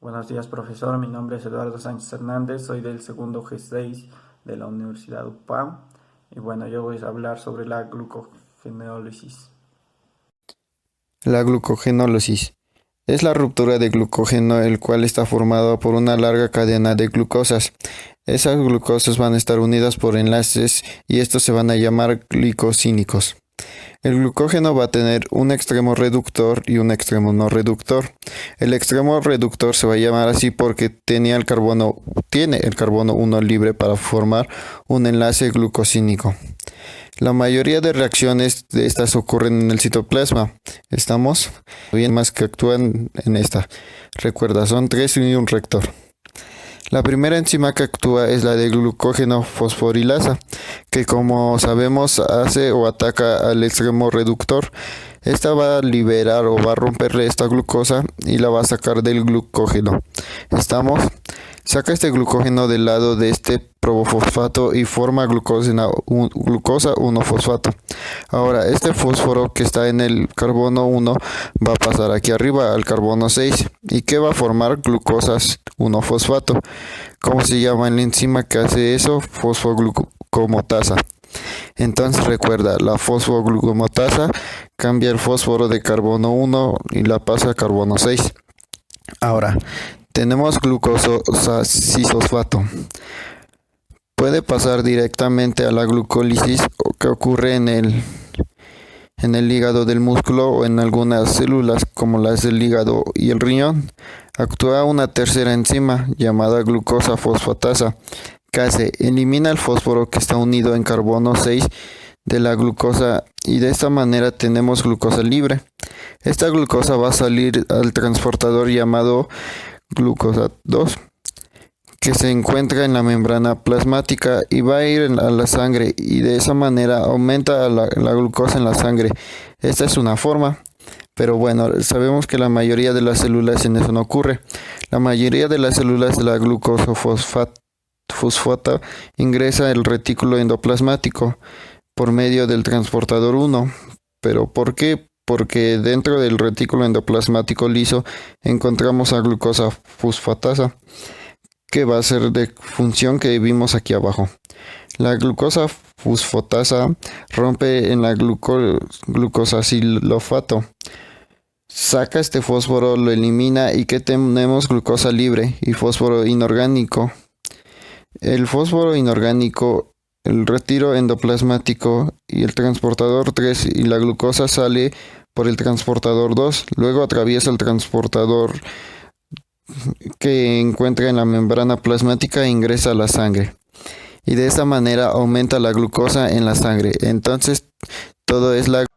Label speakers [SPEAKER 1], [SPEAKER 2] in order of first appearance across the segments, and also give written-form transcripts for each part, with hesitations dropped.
[SPEAKER 1] Buenos días, profesor. Mi nombre es Eduardo Sánchez Hernández. Soy del segundo G6 de la Universidad UPAM. Y bueno, yo voy a hablar sobre la glucogenólisis.
[SPEAKER 2] La glucogenólisis es la ruptura de glucógeno, el cual está formado por una larga cadena de glucosas. Esas glucosas van a estar unidas por enlaces y estos se van a llamar glicosínicos. El glucógeno va a tener un extremo reductor y un extremo no reductor. El extremo reductor se va a llamar así porque tiene el carbono 1 libre para formar un enlace glucosínico. La mayoría de reacciones de estas ocurren en el citoplasma. ¿Estamos? Bien, más que actúan en esta. Recuerda, son tres y un rector. La primera enzima que actúa es la de glucógeno fosforilasa, que como sabemos hace o ataca al extremo reductor. Esta va a liberar o va a romperle esta glucosa y la va a sacar del glucógeno. ¿Estamos? Saca este glucógeno del lado de este probofosfato y forma glucosa 1-fosfato. Ahora, este fósforo que está en el carbono 1 va a pasar aquí arriba al carbono 6. ¿Y qué va a formar? Glucosas 1-fosfato. ¿Cómo se llama la enzima que hace eso? Fosfoglucomotasa. Entonces recuerda, la fosfoglucomotasa cambia el fósforo de carbono 1 y la pasa a carbono 6. Ahora, tenemos glucosa cisfosfato. Puede pasar directamente a la glucólisis que ocurre en el hígado del músculo o en algunas células como las del hígado y el riñón. Actúa una tercera enzima llamada glucosa fosfatasa que elimina el fósforo que está unido en carbono 6 de la glucosa y de esta manera tenemos glucosa libre. Esta glucosa va a salir al transportador llamado glucosa 2 que se encuentra en la membrana plasmática y va a ir a la sangre y de esa manera aumenta la glucosa en la sangre. Esta es una forma, pero bueno, sabemos que la mayoría de las células en eso no ocurre. La mayoría de las células de la glucosa fosfata ingresa al retículo endoplasmático por medio del transportador 1. ¿Pero por qué? Porque dentro del retículo endoplasmático liso encontramos a glucosa fosfatasa que va a ser de función que vimos aquí abajo. La glucosa fosfatasa rompe en la glucosasilofato. Saca este fósforo, lo elimina y que tenemos glucosa libre y fósforo inorgánico. El fósforo inorgánico, el retiro endoplasmático y el transportador 3 y la glucosa sale por el transportador 2, luego atraviesa el transportador que encuentra en la membrana plasmática e ingresa a la sangre. Y de esa manera aumenta la glucosa en la sangre. Entonces, todo es la...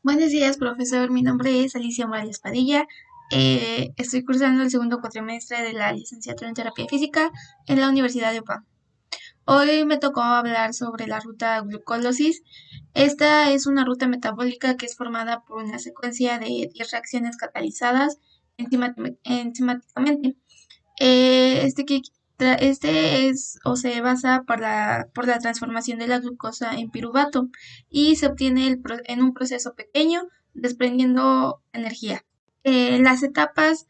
[SPEAKER 3] Buenos días, profesor. Mi nombre es Alicia Morales Padilla. Estoy cursando el segundo cuatrimestre de la licenciatura en terapia física en la Universidad de UPAM. Hoy me tocó hablar sobre la ruta glucólisis. Esta es una ruta metabólica que es formada por una secuencia de 10 reacciones catalizadas enzimáticamente. Este es o se basa por la transformación de la glucosa en piruvato y se obtiene en un proceso pequeño desprendiendo energía. Las etapas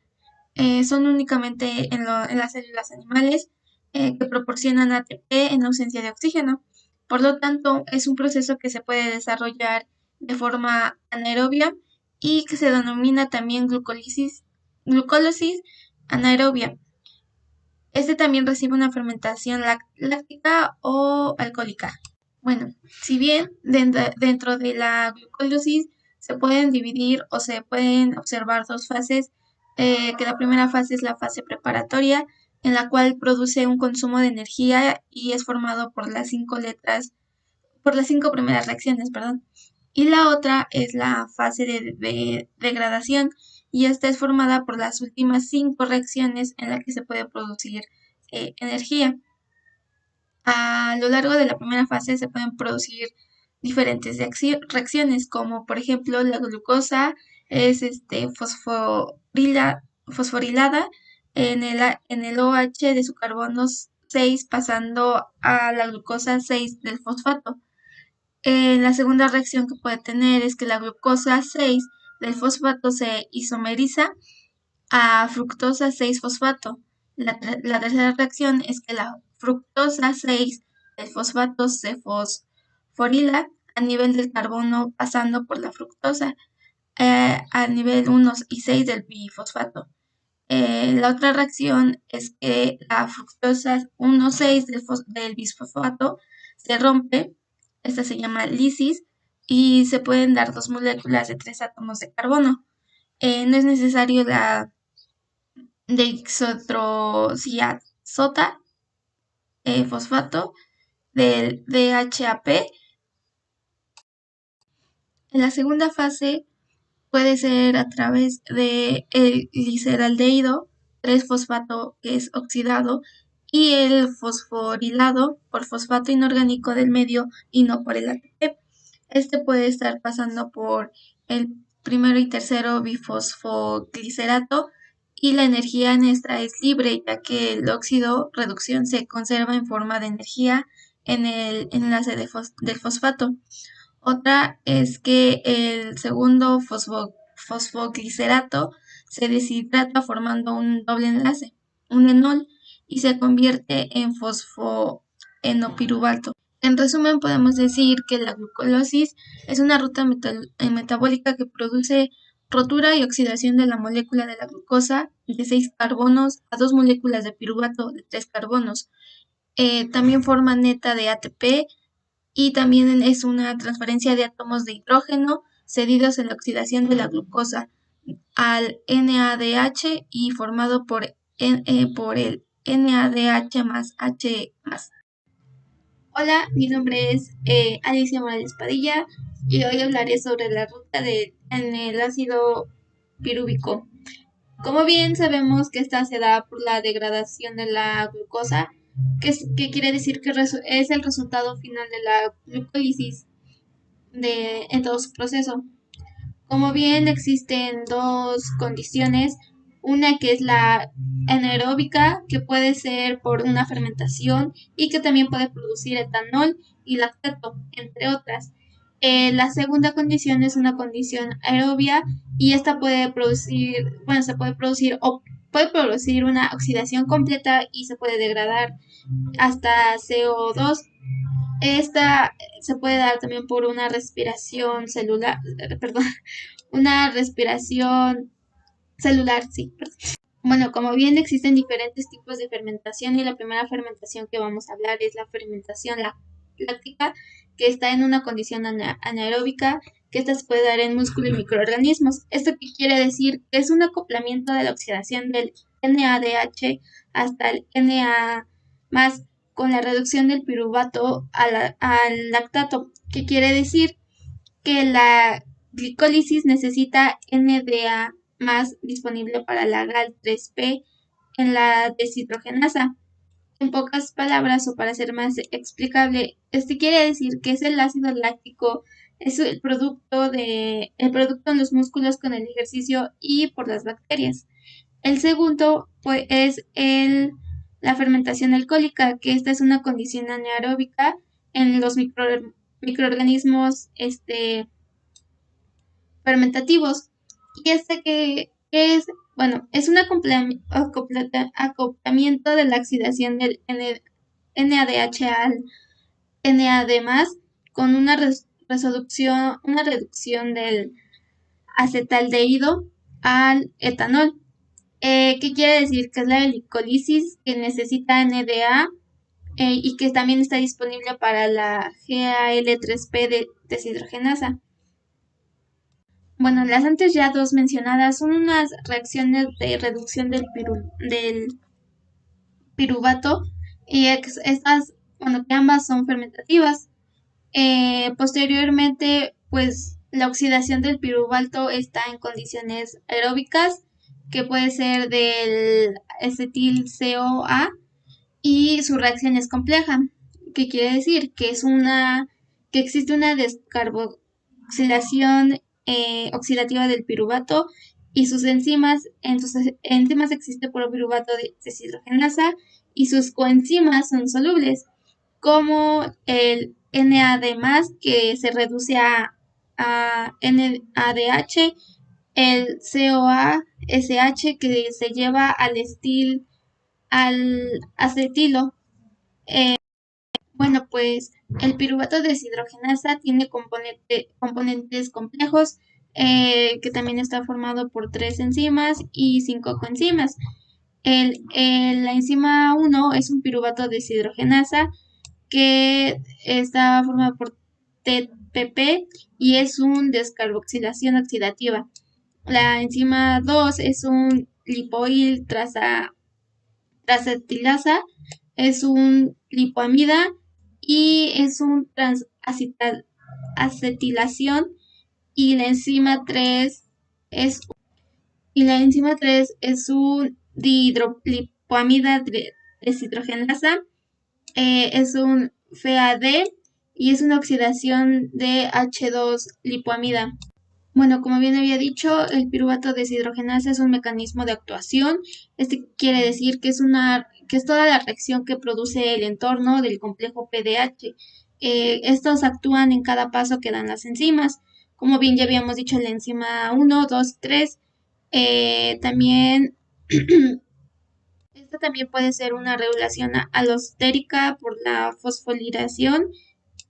[SPEAKER 3] son únicamente en las células animales que proporcionan ATP en ausencia de oxígeno. Por lo tanto, es un proceso que se puede desarrollar de forma anaerobia y que se denomina también glucólisis anaerobia. Este también recibe una fermentación láctica o alcohólica. Bueno, si bien dentro de la glucólisis se pueden dividir o se pueden observar dos fases, que la primera fase es la fase preparatoria, en la cual produce un consumo de energía y es formado por las cinco primeras reacciones, perdón. Y la otra es la fase de degradación y esta es formada por las últimas cinco reacciones en las que se puede producir energía. A lo largo de la primera fase se pueden producir diferentes reacciones, como por ejemplo la glucosa es fosforilada en el OH de su carbono 6 pasando a la glucosa 6 del fosfato. La segunda reacción que puede tener es que la glucosa 6 del fosfato se isomeriza a fructosa 6-fosfato. La tercera reacción es que la fructosa 6 del fosfato se fosforila a nivel del carbono pasando por la fructosa a nivel 1 y 6 del bifosfato. La otra reacción es que la fructosa 1,6 del bisfosfato se rompe, esta se llama lisis, y se pueden dar dos moléculas de 3 átomos de carbono. No es necesario la dexotrosiazota fosfato del DHAP. En la segunda fase puede ser a través de el gliceraldehído 3-fosfato que es oxidado y el fosforilado por fosfato inorgánico del medio y no por el ATP. Este puede estar pasando por el primero y tercero bifosfoglicerato y la energía en esta es libre ya que el óxido reducción se conserva en forma de energía en el enlace del fosfato. Otra es que el segundo fosfoglicerato se deshidrata formando un doble enlace, un enol, y se convierte en fosfoenopiruvato. En resumen, podemos decir que la glucólisis es una ruta metabólica que produce rotura y oxidación de la molécula de la glucosa de 6 carbonos a 2 moléculas de piruvato de 3 carbonos. También forma neta de ATP y también es una transferencia de átomos de hidrógeno cedidos en la oxidación de la glucosa al NADH y formado por el NADH más H más. Hola, mi nombre es Alicia Morales Padilla y hoy hablaré sobre la ruta en el ácido pirúvico. Como bien sabemos que esta se da por la degradación de la glucosa, que quiere decir que es el resultado final de la glucólisis en todo su proceso. Como bien existen dos condiciones, una que es la anaeróbica, que puede ser por una fermentación y que también puede producir etanol y lactato, entre otras. La segunda condición es una condición aerobia y esta puede producir, bueno, se puede producir o puede producir una oxidación completa y se puede degradar hasta CO2. Esta se puede dar también por una respiración celular, perdón, una respiración celular, sí. Perdón. Bueno, como bien existen diferentes tipos de fermentación y la primera fermentación que vamos a hablar es la fermentación láctica, que está en una condición anaeróbica, que esta se puede dar en músculo y microorganismos. ¿Esto qué quiere decir? Que es un acoplamiento de la oxidación del NADH hasta el Na más con la reducción del piruvato al lactato, que quiere decir que la glicólisis necesita NDA más disponible para la GAL3P en la deshidrogenasa. En pocas palabras, o para ser más explicable, quiere decir que es el ácido láctico, es el producto en los músculos con el ejercicio y por las bacterias. El segundo pues, es la fermentación alcohólica, que esta es una condición anaeróbica en los microorganismos fermentativos. Y que es, bueno, es un acoplamiento de la oxidación del NADH al NAD+, con una reducción del acetaldehído al etanol. ¿Qué quiere decir? Que es la glicólisis que necesita NDA y que también está disponible para la GAL3P de deshidrogenasa. Bueno, las antes ya dos mencionadas son unas reacciones de reducción del piruvato y estas, bueno, que ambas son fermentativas. Posteriormente, pues la oxidación del piruvato está en condiciones aeróbicas, que puede ser del acetil CoA y su reacción es compleja. ¿Qué quiere decir? Que existe una descarboxilación oxidativa del piruvato y sus enzimas, en sus enzimas existe piruvato de deshidrogenasa y sus coenzimas son solubles, como el NAD+, que se reduce a NADH el COA-SH que se lleva al acetilo. Bueno, pues el piruvato deshidrogenasa tiene componentes complejos, que también está formado por 3 enzimas y 5 coenzimas. La enzima 1 es un piruvato deshidrogenasa que está formado por TPP y es un descarboxilación oxidativa. La enzima 2 es un lipoil trasatilasa, es un lipoamida y es un transacetilación, y la enzima 3 es un dihidrolipoamida deshidrogenasa, es un FAD y es una oxidación de H2-lipoamida. Bueno, como bien había dicho, el piruvato deshidrogenasa es un mecanismo de actuación. Este quiere decir que es toda la reacción que produce el entorno del complejo PDH. Estos actúan en cada paso que dan las enzimas. Como bien ya habíamos dicho, la enzima 1, 2 y 3. También esta también puede ser una regulación alostérica por la fosforilación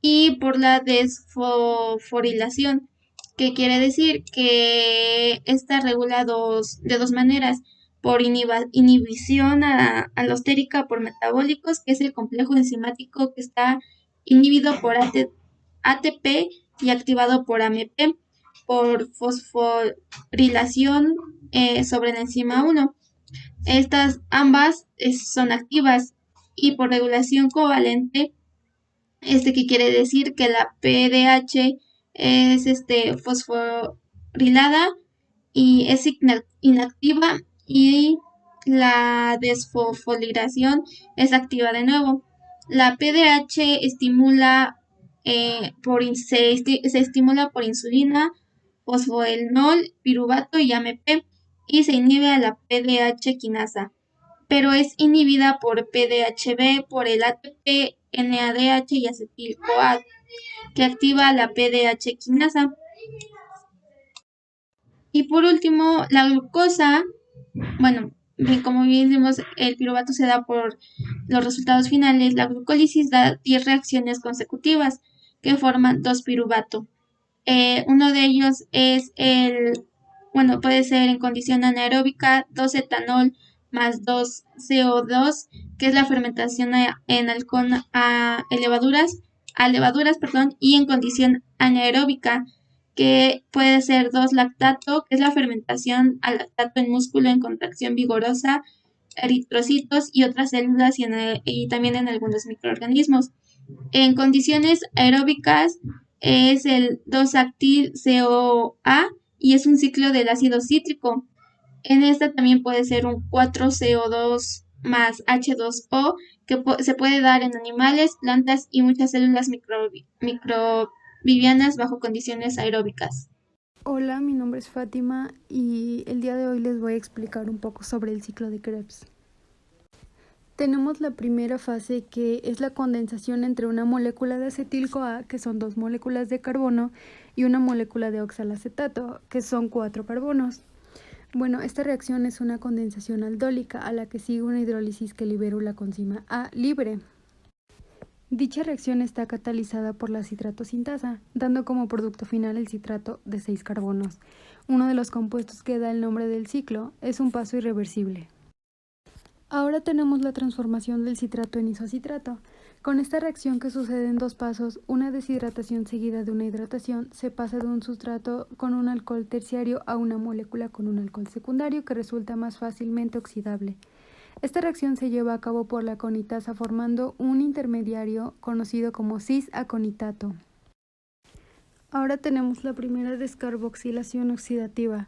[SPEAKER 3] y por la desfosforilación, que quiere decir que esta regula de dos maneras: por inhibición alostérica por metabólicos, que es el complejo enzimático que está inhibido por ATP y activado por AMP, por fosforilación sobre la enzima 1. Estas ambas son activas, y por regulación covalente, que quiere decir que la PDH es fosforilada y es inactiva, y la desfosforilación es activa de nuevo. La PDH se estimula por insulina, fosfoenol, piruvato y AMP, y se inhibe a la PDH quinasa, pero es inhibida por PDHB, por el ATP, NADH y acetil-CoA, que activa la PDH quinasa. Y por último, la glucosa. Bueno, como bien vimos, el piruvato se da por los resultados finales. La glucólisis da 10 reacciones consecutivas que forman 2 piruvato. Uno de ellos es puede ser en condición anaeróbica, 2 etanol más 2 CO2, que es la fermentación en halcón a levaduras, y en condición anaeróbica, que puede ser 2 lactato, que es la fermentación al lactato en músculo en contracción vigorosa, eritrocitos y otras células, y también en algunos microorganismos. En condiciones aeróbicas es el 2-actil-CoA y es un ciclo del ácido cítrico. En esta también puede ser un 4CO2 más H2O, que se puede dar en animales, plantas y muchas células microbianas bajo condiciones aeróbicas.
[SPEAKER 4] Hola, mi nombre es Fátima y el día de hoy les voy a explicar un poco sobre el ciclo de Krebs. Tenemos la primera fase, que es la condensación entre una molécula de acetil-CoA, que son 2 moléculas de carbono, y una molécula de oxalacetato, que son 4 carbonos. Bueno, esta reacción es una condensación aldólica, a la que sigue una hidrólisis que libera la coenzima A libre. Dicha reacción está catalizada por la citrato-sintasa, dando como producto final el citrato de 6 carbonos. Uno de los compuestos que da el nombre del ciclo. Es un paso irreversible. Ahora tenemos la transformación del citrato en isocitrato. Con esta reacción, que sucede en 2 pasos, una deshidratación seguida de una hidratación, se pasa de un sustrato con un alcohol terciario a una molécula con un alcohol secundario que resulta más fácilmente oxidable. Esta reacción se lleva a cabo por la aconitasa, formando un intermediario conocido como cis-aconitato. Ahora tenemos la primera descarboxilación oxidativa.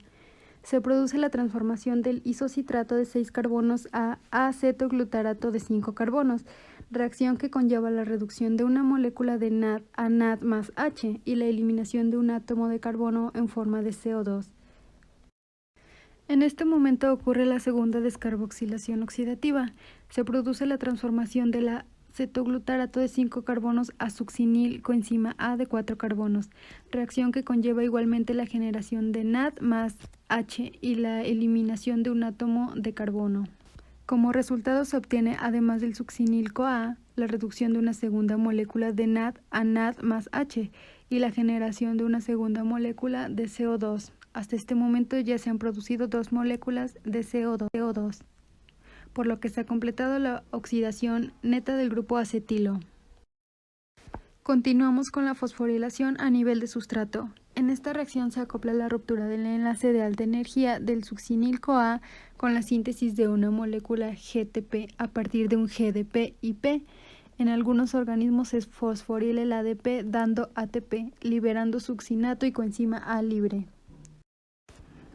[SPEAKER 4] Se produce la transformación del isocitrato de 6 carbonos a acetoglutarato de 5 carbonos, reacción que conlleva la reducción de una molécula de NAD a NAD más H y la eliminación de un átomo de carbono en forma de CO2. En este momento ocurre la segunda descarboxilación oxidativa. Se produce la transformación de la cetoglutarato de 5 carbonos a succinil coenzima A de 4 carbonos, reacción que conlleva igualmente la generación de NAD más H y la eliminación de un átomo de carbono. Como resultado se obtiene, además del succinil-CoA, la reducción de una segunda molécula de NAD a NAD más H y la generación de una segunda molécula de CO2. Hasta este momento ya se han producido 2 moléculas de CO2, por lo que se ha completado la oxidación neta del grupo acetilo. Continuamos con la fosforilación a nivel de sustrato. En esta reacción se acopla la ruptura del enlace de alta energía del succinil-CoA con la síntesis de una molécula GTP a partir de un GDP-IP. En algunos organismos se fosforila el ADP dando ATP, liberando succinato y coenzima A libre.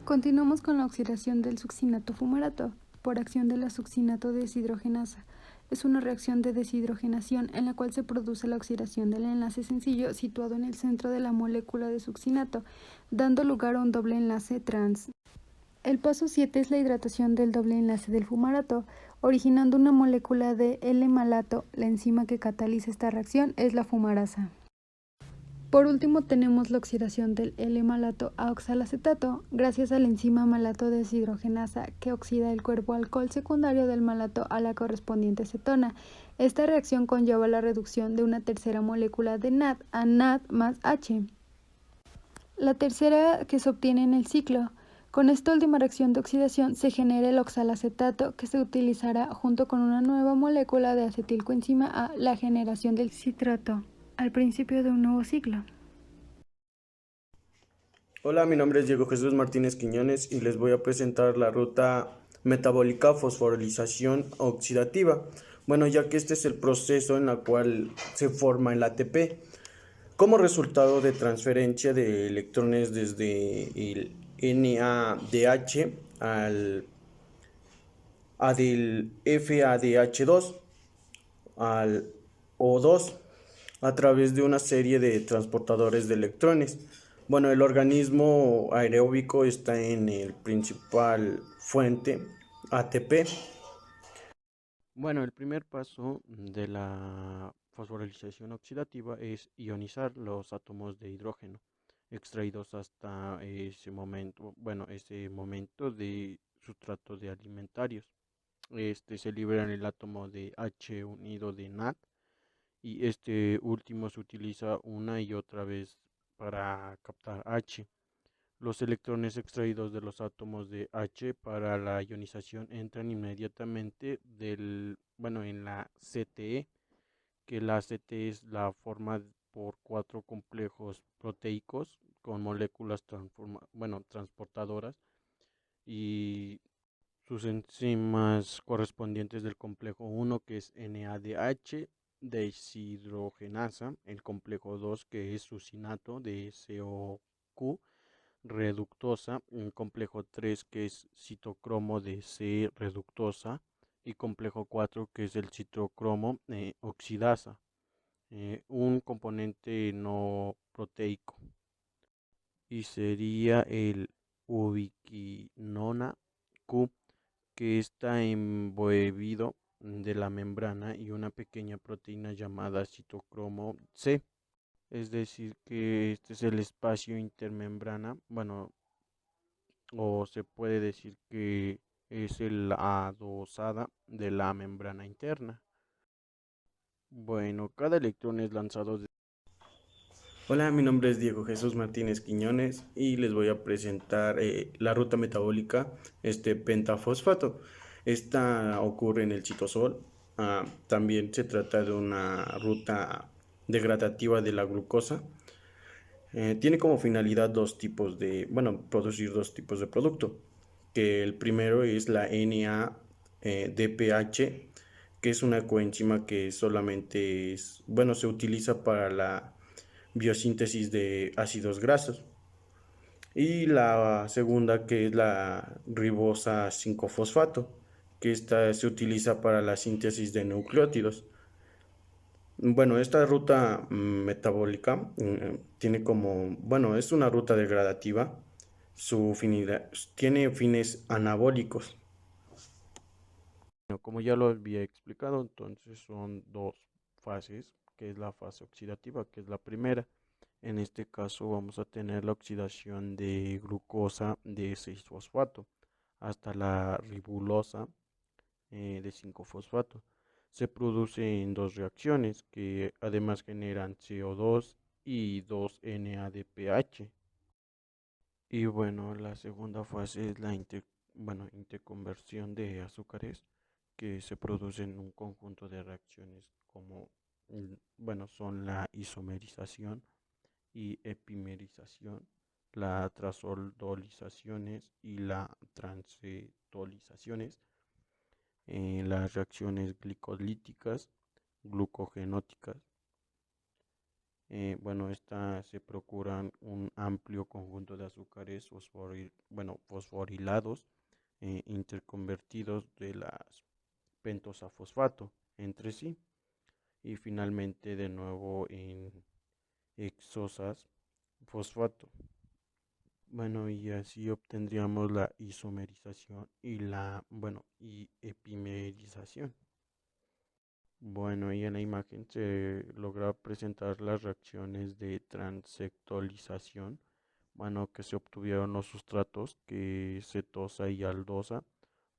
[SPEAKER 4] Continuamos con la oxidación del succinato fumarato por acción de la succinato deshidrogenasa. Es una reacción de deshidrogenación en la cual se produce la oxidación del enlace sencillo situado en el centro de la molécula de succinato, dando lugar a un doble enlace trans. El paso 7 es la hidratación del doble enlace del fumarato, originando una molécula de L-malato. La enzima que cataliza esta reacción es la fumarasa. Por último tenemos la oxidación del L-malato a oxalacetato, gracias a la enzima malato deshidrogenasa que oxida el cuerpo alcohol secundario del malato a la correspondiente cetona. Esta reacción conlleva la reducción de una tercera molécula de NAD a NAD más H, la tercera que se obtiene en el ciclo. Con esta última reacción de oxidación se genera el oxalacetato que se utilizará junto con una nueva molécula de acetilcoenzima A la generación del citrato al principio de un nuevo ciclo.
[SPEAKER 5] Hola, mi nombre es Diego Jesús Martínez Quiñones y les voy a presentar la ruta metabólica fosforilización oxidativa. Bueno, ya que este es el proceso en el cual se forma el ATP como resultado de transferencia de electrones desde el NADH al FADH2 al O2 a través de una serie de transportadores de electrones. Bueno, el organismo aeróbico está en el principal fuente ATP. Bueno, el primer paso de la fosforilización oxidativa es ionizar los átomos de hidrógeno extraídos hasta ese momento de sustrato de alimentarios. Se libera en el átomo de H unido de NAD y este último se utiliza una y otra vez para captar H. Los electrones extraídos de los átomos de H para la ionización entran inmediatamente en la CTE, que la CTE es la forma por 4 complejos proteicos con moléculas transportadoras y sus enzimas correspondientes del complejo 1 que es NADH deshidrogenasa, el complejo 2 que es succinato de COQ reductosa, el complejo 3 que es citocromo de C reductosa y complejo 4 que es el citocromo oxidasa, un componente no proteico y sería el ubiquinona Q que está embebido de la membrana y una pequeña proteína llamada citocromo C. Es decir, que este es el espacio intermembrana, o se puede decir que es la adosada de la membrana interna. Bueno, cada electrón es lanzado de... Hola, mi nombre es Diego Jesús Martínez Quiñones y les voy a presentar la ruta metabólica pentafosfato. Esta ocurre en el citosol. También se trata de una ruta degradativa de la glucosa. Tiene como finalidad producir dos tipos de producto, que el primero es la NADPH, que es una coenzima que solamente se utiliza para la biosíntesis de ácidos grasos. Y la segunda que es la ribosa 5-fosfato, que esta se utiliza para la síntesis de nucleótidos. Bueno, esta ruta metabólica es una ruta degradativa. Tiene fines anabólicos. Bueno, como ya lo había explicado, entonces son dos fases, que es la fase oxidativa, que es la primera. En este caso vamos a tener la oxidación de glucosa de 6-fosfato hasta la ribulosa de 5-fosfato. Se produce en dos reacciones que además generan CO2 y 2-NADPH. Y bueno, la segunda fase es la interconversión de azúcares que se produce en un conjunto de reacciones como, son la isomerización y epimerización, la transoldolizaciones y la transcetolizaciones, las reacciones glicolíticas, glucogenóticas. Estas se procuran un amplio conjunto de azúcares fosforilados interconvertidos de las pentosa fosfato entre sí y finalmente de nuevo en hexosas fosfato. Y así obtendríamos la isomerización y epimerización. Y en la imagen se logra presentar las reacciones de transectolización, que se obtuvieron los sustratos que es cetosa y aldosa,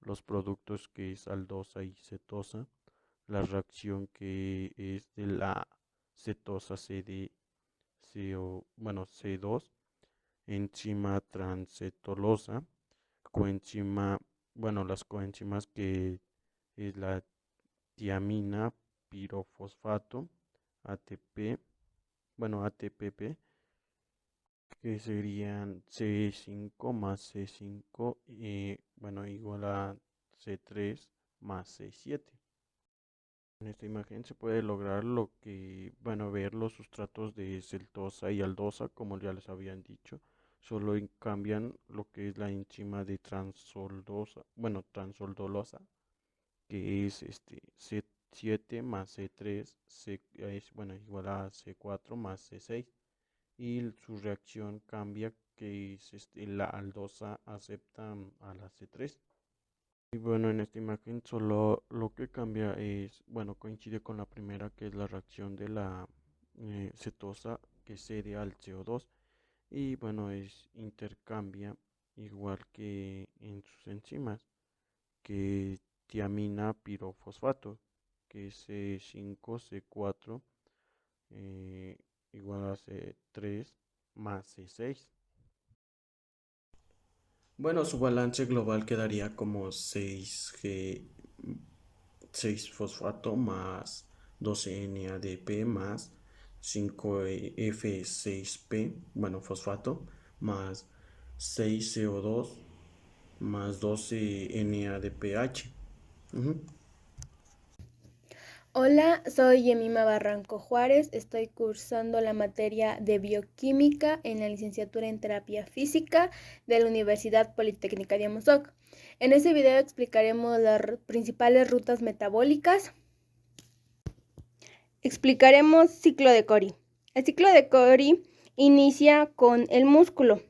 [SPEAKER 5] los productos que es aldosa y cetosa, la reacción que es de la cetosa C2, enzima transcetolosa, las coenzimas que es la tiamina pirofosfato, ATP, ATPP, que serían C5 más C5, igual a C3 más C7. En esta imagen se puede lograr ver los sustratos de celtosa y aldosa, como ya les habían dicho, solo cambian lo que es la enzima de transoldolosa, que es C7 más C3, igual a C4 más C6, y su reacción cambia, que es la aldosa acepta a la C3. Y en esta imagen solo lo que cambia es, coincide con la primera, que es la reacción de la cetosa que cede al CO2 y intercambia igual que en sus enzimas, que tiamina pirofosfato, que es C5C4 igual a C3 más C6. Su balance global quedaría como 6 fosfato más 12-NADP más 5F6P, fosfato, más 6 CO2 más 12-NADPH.
[SPEAKER 6] Hola, soy Yemima Barranco Juárez, estoy cursando la materia de bioquímica en la licenciatura en terapia física de la Universidad Politécnica de Amozoc. En este video explicaremos las principales rutas metabólicas. Explicaremos ciclo de Cori. El ciclo de Cori inicia con el músculo.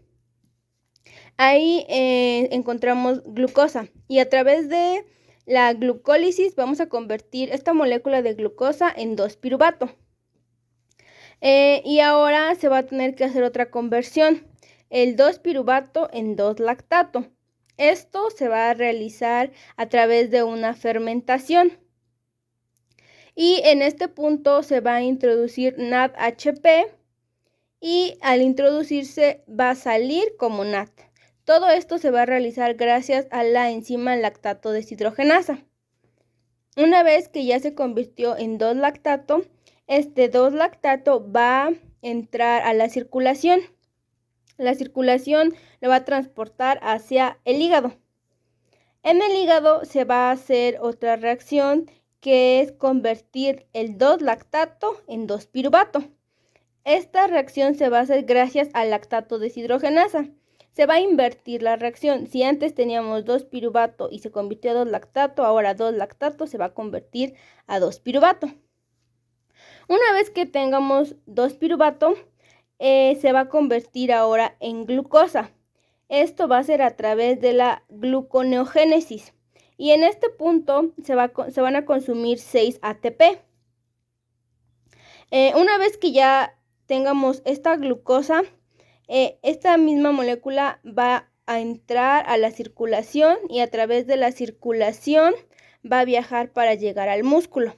[SPEAKER 6] Ahí encontramos glucosa y a través de la glucólisis vamos a convertir esta molécula de glucosa en 2-piruvato. Y ahora se va a tener que hacer otra conversión, el 2-piruvato en 2-lactato. Esto se va a realizar a través de una fermentación. Y en este punto se va a introducir NADHP y al introducirse va a salir como NAD. Todo esto se va a realizar gracias a la enzima lactato deshidrogenasa. Una vez que ya se convirtió en 2-lactato, este 2-lactato va a entrar a la circulación. La circulación lo va a transportar hacia el hígado. En el hígado se va a hacer otra reacción, que es convertir el 2-lactato en 2-piruvato. Esta reacción se va a hacer gracias al lactato deshidrogenasa. Se va a invertir la reacción. Si antes teníamos 2-piruvato y se convirtió a 2-lactato, ahora 2-lactato se va a convertir a 2-piruvato. Una vez que tengamos 2-piruvato, se va a convertir ahora en glucosa. Esto va a ser a través de la gluconeogénesis. Y en este punto se van a consumir 6 ATP. Una vez que ya tengamos esta glucosa, esta misma molécula va a entrar a la circulación y a través de la circulación va a viajar para llegar al músculo.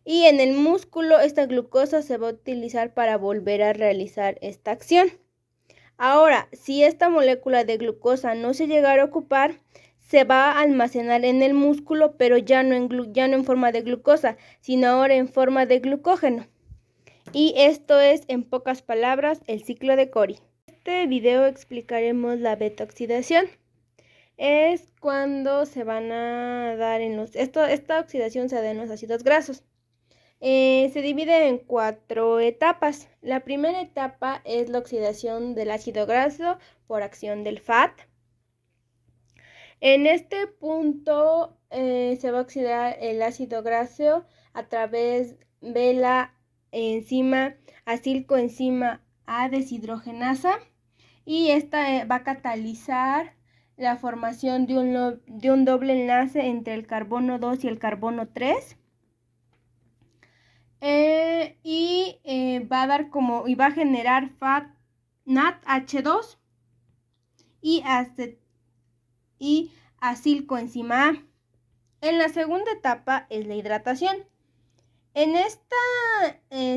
[SPEAKER 6] Y en el músculo esta glucosa se va a utilizar para volver a realizar esta acción. Ahora, si esta molécula de glucosa no se llegara a ocupar, se va a almacenar en el músculo, pero ya no en forma de glucosa, sino ahora en forma de glucógeno. Y esto es, en pocas palabras, el ciclo de Cori. En este video explicaremos la beta-oxidación. Es cuando se van a dar esta oxidación se da en los ácidos grasos. Se divide en 4 etapas. La primera etapa es la oxidación del ácido graso por acción del FAT. En este punto se va a oxidar el ácido graso a través de la enzima acilcoenzima A deshidrogenasa, y esta va a catalizar la formación de un doble enlace entre el carbono 2 y el carbono 3. Va a dar y va a generar NADH2 y acilcoenzima A. En la segunda etapa es la hidratación. En esta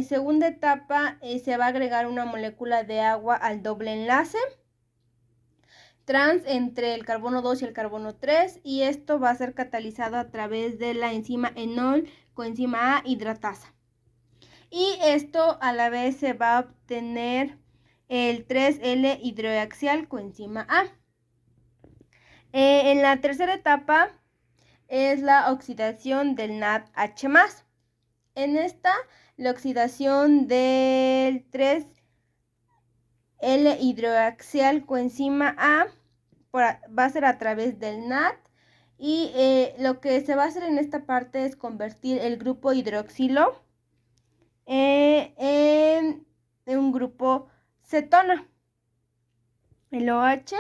[SPEAKER 6] segunda etapa se va a agregar una molécula de agua al doble enlace trans entre el carbono 2 y el carbono 3, y esto va a ser catalizado a través de la enzima enol-coenzima A hidratasa. Y esto a la vez se va a obtener el 3L hidroaxial coenzima A. En la tercera etapa es la oxidación del NADH+. En esta, la oxidación del 3L hidroaxial coenzima A va a ser a través del NAD, y lo que se va a hacer en esta parte es convertir el grupo hidroxilo en un grupo cetona, el OH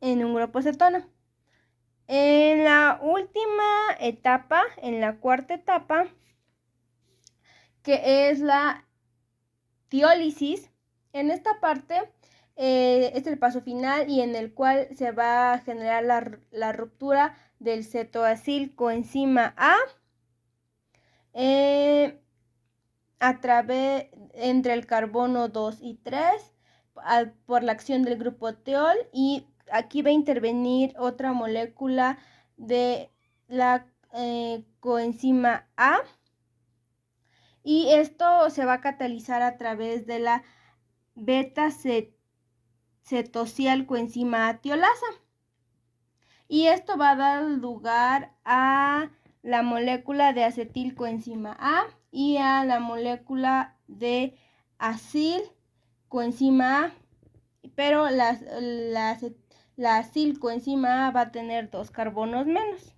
[SPEAKER 6] en un grupo cetona. En la última etapa, en la cuarta etapa, que es la tiólisis, en esta parte es el paso final y en el cual se va a generar la ruptura del cetoacilcoenzima A entre el carbono 2 y 3 por la acción del grupo tiol, y aquí va a intervenir otra molécula de la coenzima A, y esto se va a catalizar a través de la beta-cetocialcoenzima A tiolasa, y esto va a dar lugar a la molécula de acetilcoenzima A y a la molécula de acilcoenzima A, pero la acilcoenzima A va a tener 2 carbonos menos.